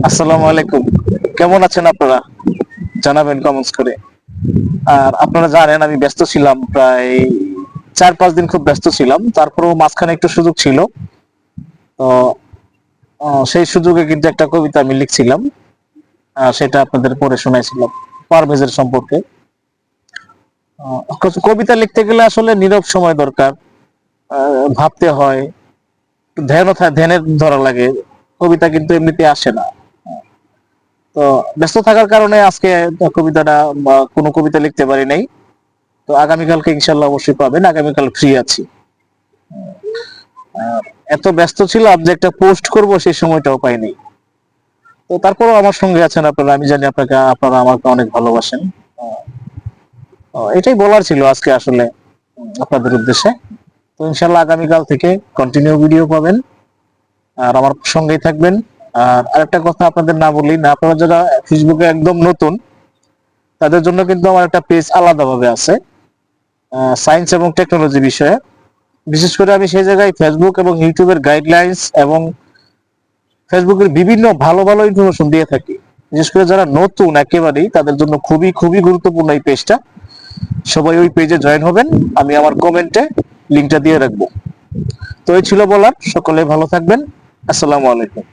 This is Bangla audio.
আসসালামু আলাইকুম। কেমন আছেন আপনারা? জানাবেন কমেন্টস করে। আর আপনারা জানেন আমি ব্যস্ত ছিলাম প্রায় ৪-৫ দিন খুব ব্যস্ত ছিলাম। তারপরেও মাঝখানে একটু সুযোগ ছিল। তো সেই সুযোগে কিন্তু একটা কবিতা আমি লিখছিলাম। সেটা আপনাদের পড়ে শোনাইছিলাম। পারভেজের সম্পর্কে। কবিতা লিখতে গেলে আসলে নীরব সময় দরকার। ভাবতে হয়, ধ্যানের ধরা লাগে। কবিতা কিন্তু এমনিতে আসে না। তো ব্যস্ত থাকার কারণে আজকে কবিতাটা বা কোনো কবিতা লিখতে পারি নাই। তো আগামীকালকে ইনশাল্লাহ অবশ্যই পাবেন। আগামীকাল ফ্রি আছি। এত ব্যস্ত ছিলাম যে একটা পোস্ট করব সেই সময়টাও পাইনি। তো তারপরেও আমার সঙ্গে আছেন আপনারা। আমি জানি আপনারা আমাকে অনেক ভালোবাসেন। এটাই বলার ছিল আজকে আসলে আপনাদের উদ্দেশ্যে। তো ইনশাল্লাহ আগামীকাল থেকে কন্টিনিউ ভিডিও পাবেন আর আমার সঙ্গেই থাকবেন। আর আরেকটা কথা আপনাদের না বলি না, আপনারা যারা ফেসবুকে একদম নতুন তাদের জন্য কিন্তু আমার একটা পেজ আলাদাভাবে আছে সায়েন্স এবং টেকনোলজি বিষয়ে। বিশেষ করে আমি সেই জায়গায় ফেসবুক এবং ইউটিউবের গাইডলাইন্স এবং ফেসবুকের বিভিন্ন ভালো ভালো ইনফরমেশন দিয়ে থাকি। বিশেষ করে যারা নতুন একেবারেই তাদের জন্য খুবই খুবই গুরুত্বপূর্ণ এই পেজটা। সবাই ওই পেজে জয়েন হবেন। আমি আমার কমেন্টে লিঙ্কটা দিয়ে রাখবো। তো এই ছিল বলার। সকলে ভালো থাকবেন। আসসালামু আলাইকুম।